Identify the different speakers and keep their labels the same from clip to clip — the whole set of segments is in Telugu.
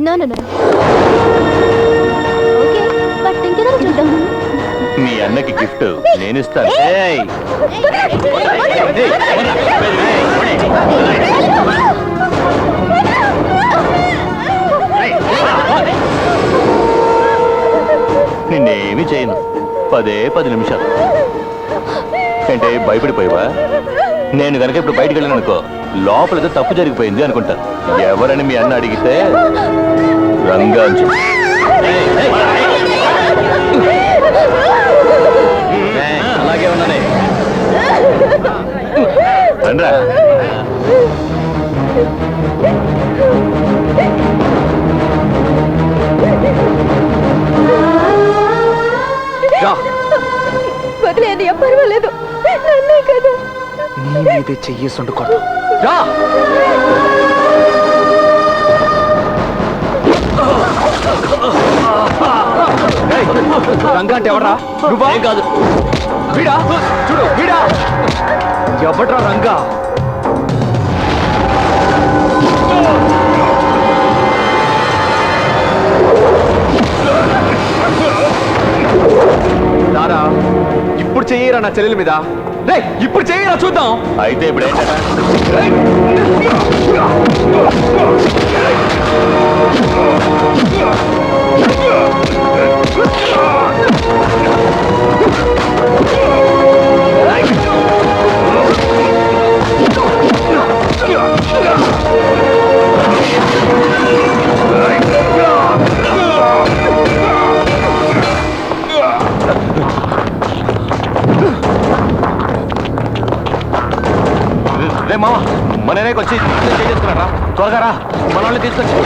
Speaker 1: No no no okay but ఇంకేదో చూద్దాం.
Speaker 2: మీ అన్నకి గిఫ్ట్ నేను ఇస్తాను. నిన్నేమి చేయను. 10 నిమిషాలు అంటే భయపడిపోయావా? నేను కనుక ఇప్పుడు బయటకు వెళ్ళాను అనుకో, లోపల తప్పు జరిగిపోయింది అనుకుంటాను. ఎవరని మీ అన్న అడిగితే రంగా అని చెప్పు. అలాగే ఉన్నానే రండ్రా.
Speaker 1: వదిలేని పర్వాలేదు, నన్నే కదా.
Speaker 3: నీ మీదే చెయ్యేసి ఉండకూడదు. రా రంగా అంటే ఎవరా? నువ్వా? కాదు వీడా, చూడు వీడా. ఎవడ్రా రంగా? దారా ఇప్పుడు చెయ్యరా నా చెల్లెల మీద. రే ఇప్పుడు చెయ్యరా చూద్దాం.
Speaker 2: అయితే ఇప్పుడు ఏంటంటే రే మామ, మనకి వచ్చి చేసుకున్నారా? త్వరగా రా, మన వాళ్ళని తీసుకొచ్చి.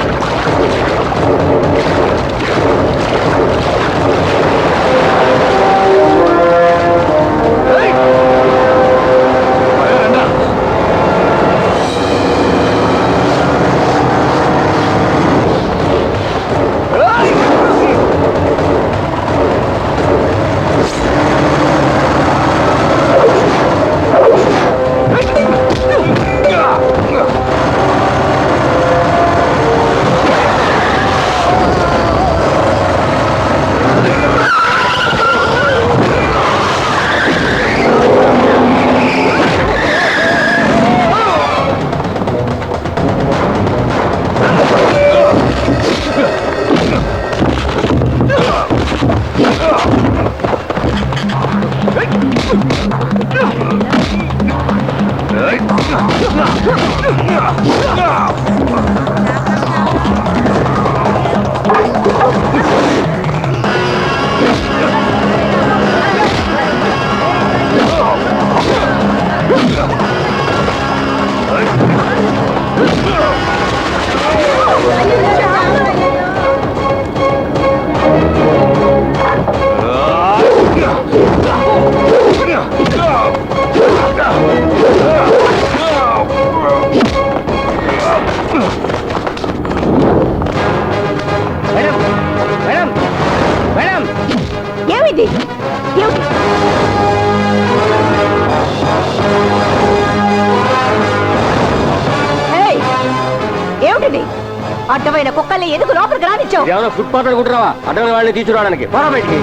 Speaker 1: అడ్డమైన కుక్కల్ని ఎందుకు లోపలికి రానిచ్చావు?
Speaker 3: ఏమైనా ఫుట్ పాత్ అనుకుంటున్నావా? అడ్డమైన వాళ్ళని తీసుకురావడానికి పోరా బయటికి.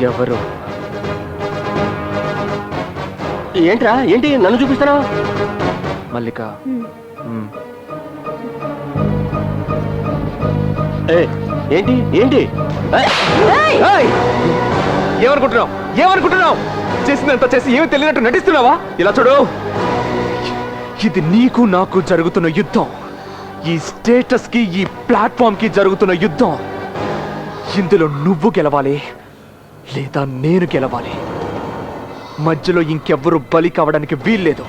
Speaker 3: ఎవరు? ఏంట్రా? ఏంటి నన్ను చూపిస్తారా? మల్లిక. ఏంటి ఏంటి ఏమనుకుంటున్నావు? ఏమనుకుంటున్నావు? చేసిందంతా చేసి ఏమి తెలియనట్టు నటిస్తున్నావా? ఇలా చూడు, ఇది నీకు నాకు జరుగుతున్న యుద్ధం. ఈ స్టేటస్ కి, ఈ ప్లాట్ఫామ్ కి జరుగుతున్న యుద్ధం. ఇందులో నువ్వు గెలవాలి లేదా నేను గెలవాలి. మధ్యలో ఇంకెవ్వరూ బలి కావడానికి వీల్లేదు.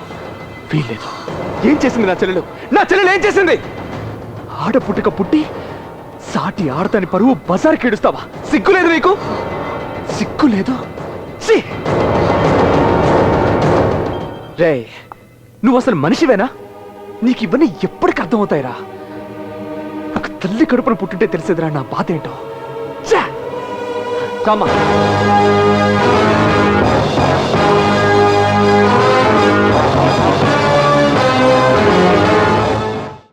Speaker 3: వీల్లేదు. ఏం చేసింది నా చెల్లెలు? నా చెల్లెలు ఏం చేసింది? ఆడ పుట్టుక పుట్టి సాటి ఆడతాని పరువు బజార్కి ఏడుస్తావా? సిగ్గులేదు నీకు? సిగ్గులేదు? రే, నువ్వు అసలు మనిషివేనా? నీకు ఇవన్నీ ఎప్పటికి అర్థమవుతాయిరా? నాకు తల్లి కడుపున పుట్టుంటే తెలిసేదిరా నా బాధ ఏంటో. కామా